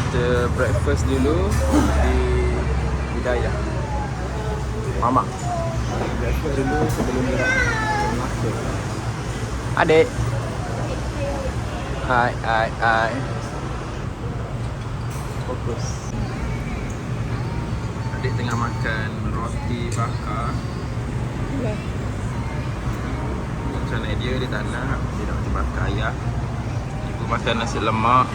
Kita breakfast dulu di Hidayah Mama. Breakfast dulu sebelum gerak ke Melaka. Adik. Hai. Fokus. Adik tengah makan roti bakar. Macam mana dia tak nak. Dia nak roti bakar ayah. Ibu makan nasi lemak.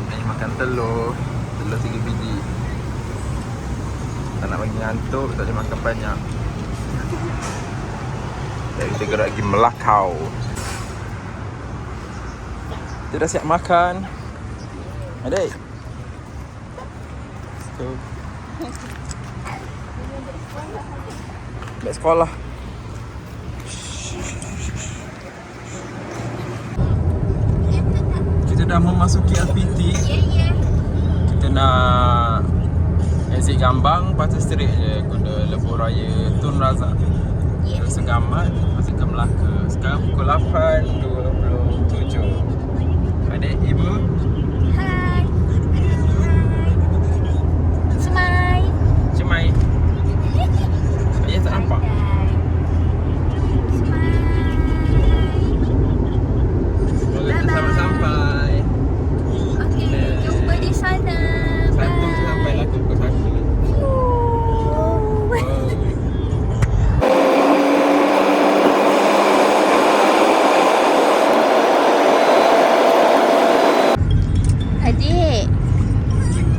Ayah makan telur 3 biji. Tak nak bagi ngantuk, tak boleh makan banyak. Jadi kita gerak pergi Melakau. Kita dah siap makan. Adik. Let's go. Balik sekolah. Kita dah memasuki LPT. Kita nak exit Gambang, lepas tu straight je guna Lebuh Raya Tun Razak. Terus Segamat, masuk ke Melaka. Sekarang pukul 8.27. Adik, ibu. Hai. Semai. Cemai. Ayah tak nampak. Semoga kita selamat sampai. Okey, jumpa di sana. Satu je sampai lah ke pukul 1.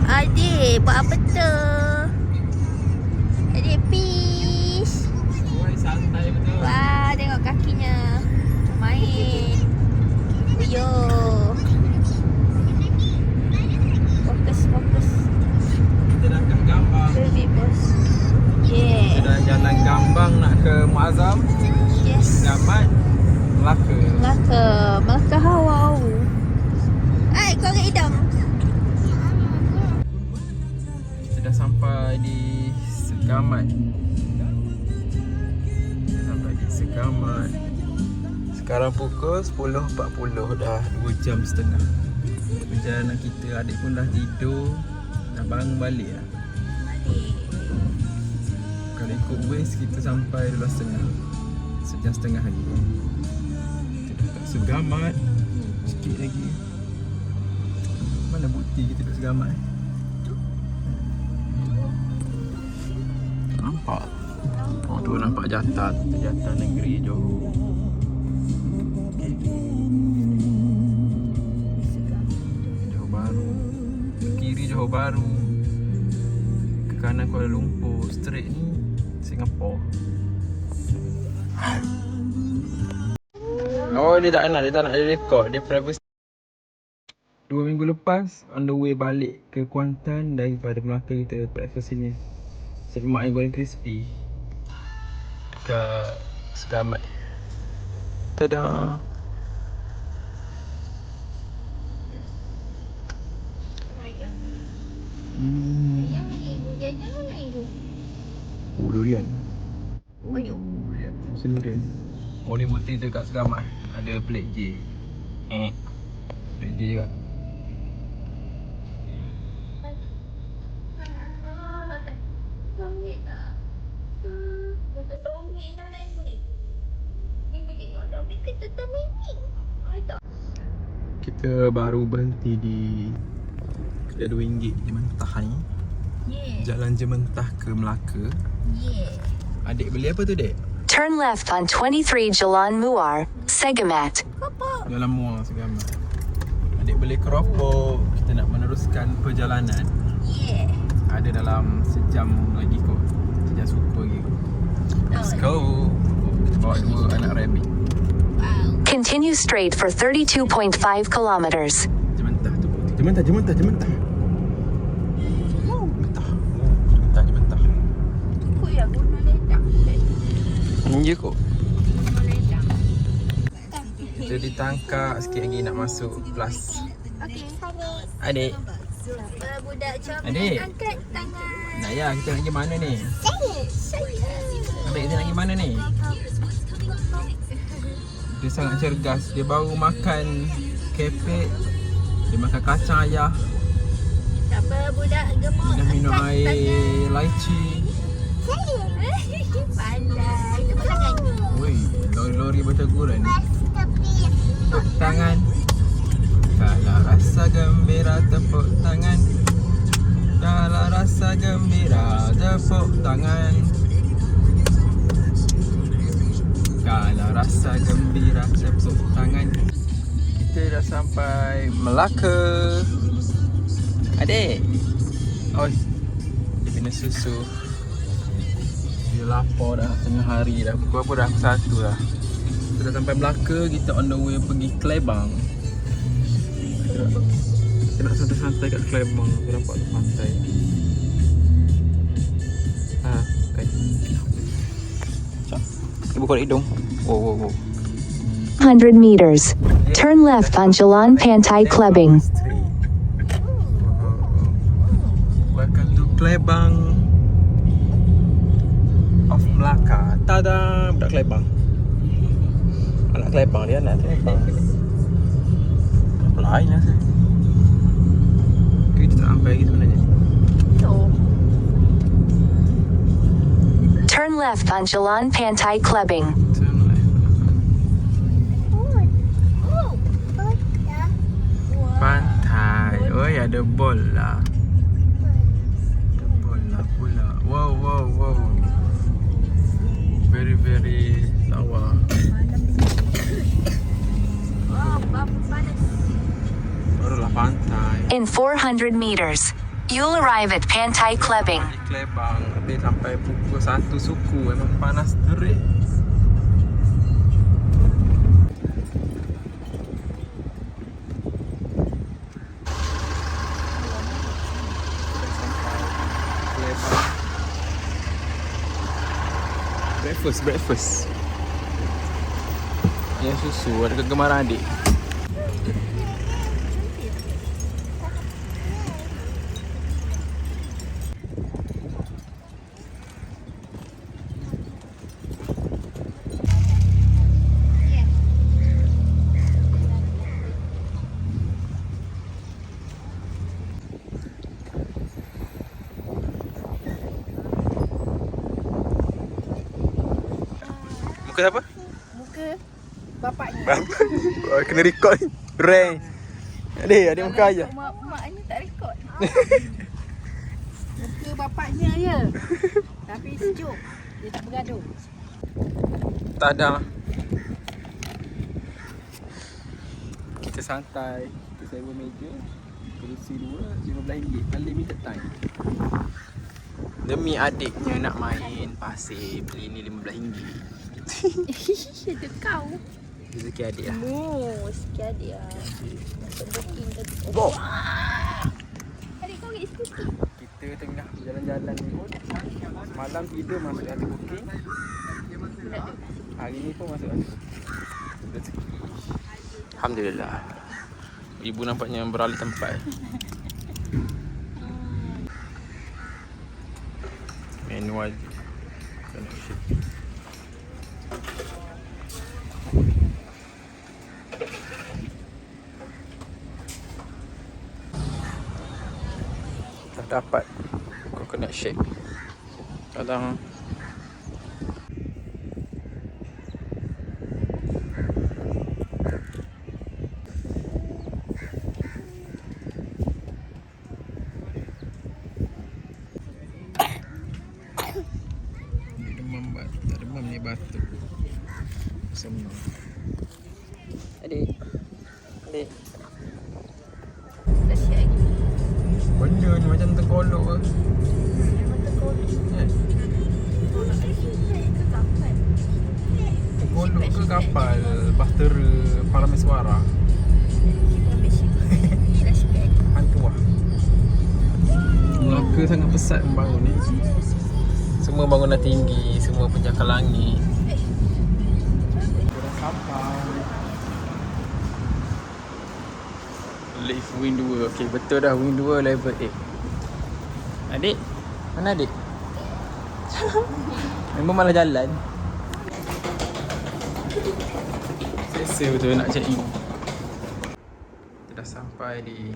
Adik, buat apa tu? Adik peace. Santai betul. Wah, tengok kakinya. Main. Uyo. Fokus. Kita dah kat Gambang. Baby boss. Kita dah jalan Gambang nak ke Muazzam. Yes. Segamat, Melaka. Melaka Hawau. Hai, kau agak hidang. Kita dah sampai di Segamat. Sekarang pukul 10.40, dah 2 jam setengah perjalanan kita. Adik pun dah tidur, dah bangun balik lah. Kalau ikut Waze kita sampai 12.30, sejam setengah lagi. Kita dah kat Segamat, sikit lagi. Mana bukti kita duduk Segamat? Nampak? Oh tu nampak jantan negeri Johor. Okay. Johor Bahru. Ke kiri Johor Bahru. Ke kanan Kuala Lumpur. Straight ni Singapura. Oh dia tak nak record. Dia privacy. 2 minggu lepas on the way balik ke Kuantan, daripada Melaka kita breakfast sini. Semak yang goreng crispy ke Segamat. Tada. Durian. Mesin durian. Oli putih dekat Segamat. Ada plate J. Plate J juga. Kita baru berhenti di kedai RM2 Jementah ni. Jalan Jementah ke Melaka. Adik beli apa tu, Dek? Turn left on 23 Jalan Muar, Segamat. Jalan Muar, Segamat. Adik beli keropok. Kita nak meneruskan perjalanan. Ada dalam sejam lagi kot. Sejam suku lagi kot. Let's go. Kita bawa 2 anak rabbit. Continue straight for 32.5 kilometers. Jementah tu putih. Jementah. Jementah. Kau ya guna ledak. Ya kot. Kita ditangkap sikit lagi nak masuk plus. Okey. Adik. Budak comel Adik. angkat tangan. Naya, kita nak pergi mana ni? Saya. Adik, kita nak pergi mana ni? Dia sangat cergas. Dia baru makan kepek. Dia makan kacang ayah. Siapa budak gemuk Dah minum angkat air lychee. tangan. Pandai. Tepuk tangan. Woi, lori-lori baca Quran. Tepuk tangan. Kalau rasa gembira tepuk tangan. Kalau rasa gembira tepuk tangan. Kalau rasa gembira tepuk tangan. Kita dah sampai Melaka. Adik. Oi. Dia minum susu. Dia lapar dah tengah hari dah. Pukul apa dah? 1 dah. Kita dah sampai Melaka. Kita on the way pergi Klebang. Kita nak santai-santai kat Klebang. Kita nampak tu pantai. Okay. Cak. Dia buka hidung. Wow. 100 meters. Turn left on Jalan Pantai Klebang. Welcome to Klebang of Melaka. Tada, budak Klebang. Anak Klebang dia, anak Klebang. Apa lain lah saya. Kita tak sampai lagi sebenarnya. Turn left on Jalan Pantai Klebang. Turn left. Pantai. Oh ya, ada bola. Ada bola pula. Wow. Very lawa. Oh, bapa panas. Barulah pantai. In 400 meters, you'll arrive at Pantai Klebang. Di Klebang. Dia sampai pukul 1 suku. Memang panas terik. Breakfast. Ya susu, ada kegemaran adik. Muka siapa? Muka bapaknya. Oh, kena record ni. Ray. Adik muka ayah. Maknya tak rekod. Muka bapaknya je. Tapi sejuk. Dia tak bergaduh. Tak ada. Kita santai. Kita sewa meja. Kerusi 2, RM15. Unlimited time. Demi adiknya nak main pasir, beli ni RM15. Itu kau. Rezeki adik lah. Sikit adik lah. Masuk booking tadi. Boh. Adik kau pergi sikit. Kita tengah jalan-jalan ni pun. Semalam tidur masuk hati booking. Hari ni pun masuk hati booking. Rezeki. Alhamdulillah. Ibu nampaknya beralih tempat. Manual connection. Dah dapat coconut shake. Kadang demam ni batuk. Semua. Adik. Kasih lagi. Benda ni macam tengkolok ke? Memang terkolok. Tolak lagi. Itu kapal. Tengkolok ke kapal Bahtera Parameswara? Flashback. Hantu lah. Melaka sangat pesat membangun ni. Semua bangunan tinggi, semua penjaka langit. Kita dah sampai. Lift wing 2. Okey, betul dah wing 2 level 8. Adik? Mana adik? Memang malah jalan. Selesa betul nak check in. Kita dah sampai di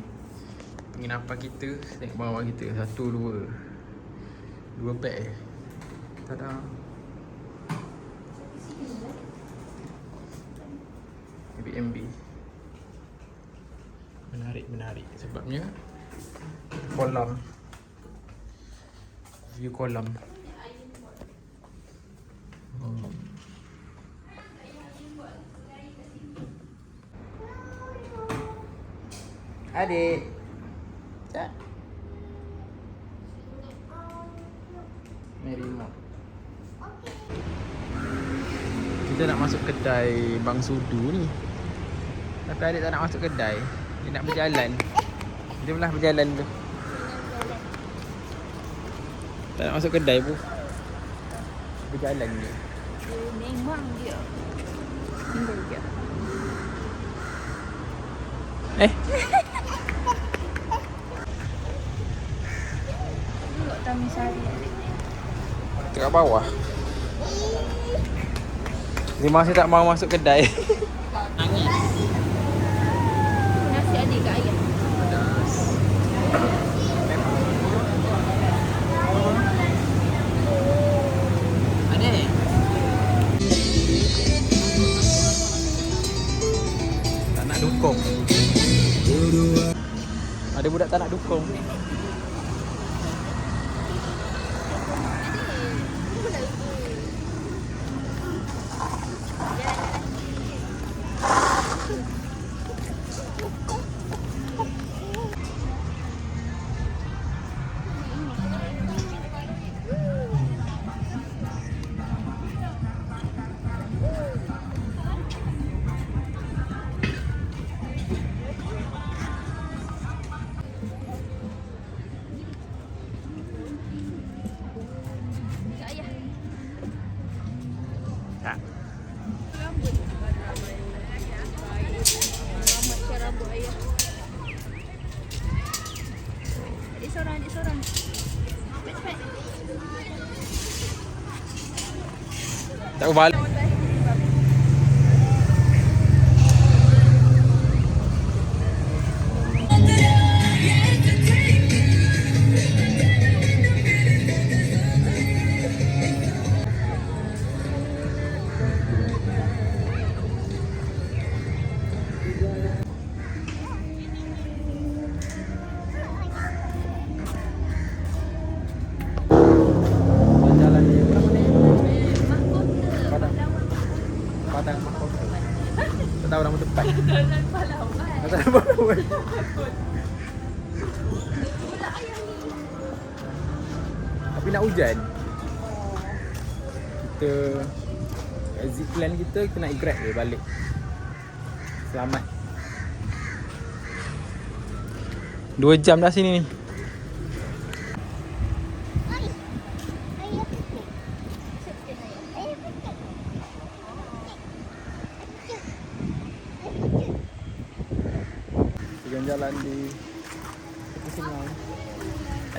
penginapan kita. Tengok bawah kita. 1, 2 beg. Tada. Airbnb. Menarik sebabnya kolam. View kolam. Adik. Cak. Mary Mo. Kita nak masuk kedai Bang Sudu ni. Tapi adik tak nak masuk kedai. Dia nak berjalan. Dia belah berjalan tu. Tak nak masuk kedai pun. Berjalan dia. Memang dia. Tinggal dia. Tengok Tamisari. Dekat bawah. Dia masih tak mau masuk kedai. Nangis. Nasi adik kat ayam. Pedas. Adik. Tak nak dukung. Ada budak tak nak dukung. Tak. Rambut. Selamat cara rambut ayah. Adik seorang. Cepat. Tak balik. Jalan ni Padang Mahkota. Tak tahu nama tempat. Jalan Palawan. Tak tahu nama tempat. Tapi nak hujan. Kita exit plan kita naik Grab je balik. Selamat. 2 jam dah sini ni. Jalan di Sungai.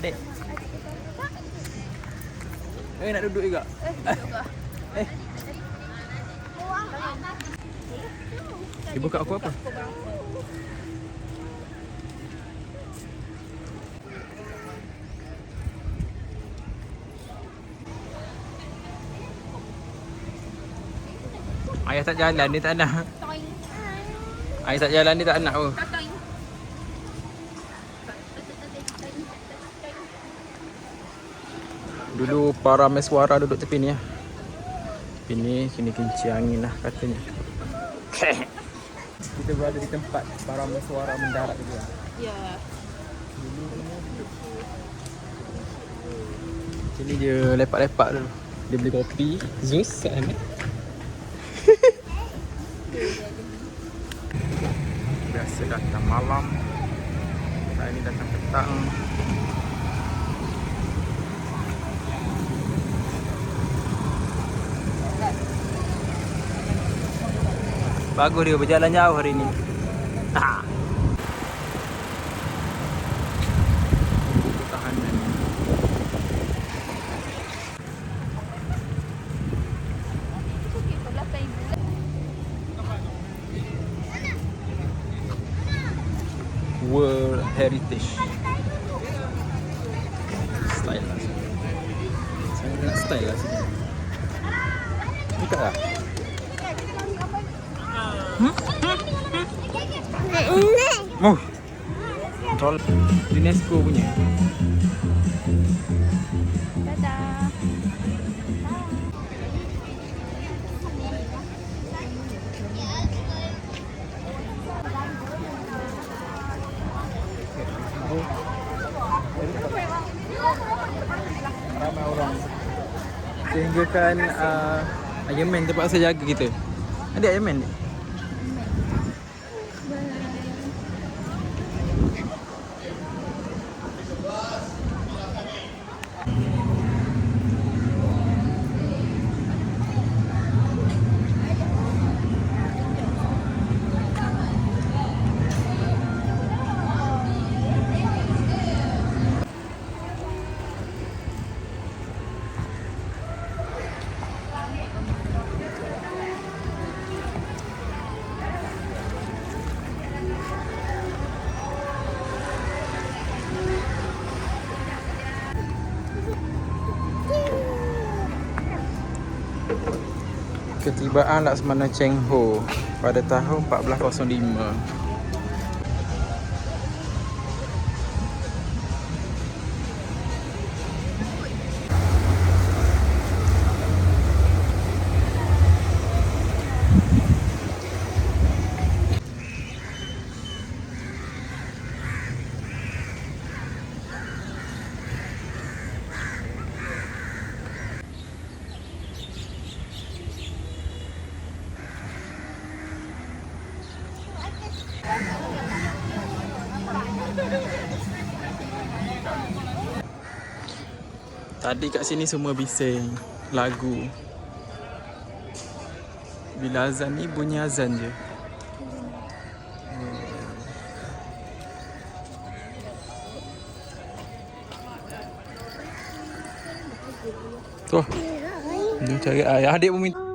Adik. Nak duduk juga. Dia buka aku apa? Ayah tak jalan, dia tak nak. Ayah tak jalan, dia tak nak. Oh. Dulu para meswara duduk tepi ni ya. Tepi ni kini kincir angin lah katanya. Kita berada di tempat para meswara mendarat juga. Ya. Dulu duduk. Sini dia lepak-lepak dulu. Dia beli kopi, Zeus kat sana. Biasa datang malam. Hari ni datang petang. Bagus dia berjalan jauh hari ni. Tahanan. World Heritage. Style lah. Saya nak style lah sini. Buka lah. Oh, tol UNESCO punya. Dadah. Ramai orang. Sehingga kan Iron Man terpaksa jaga kita. Ada Iron Man ni? Ketibaan Laksamana Cheng Ho pada tahun 1405. Tadi kat sini semua bising lagu. Bila azan ni bunyi azan je. Tu. Dia cari air. Adik pun minta.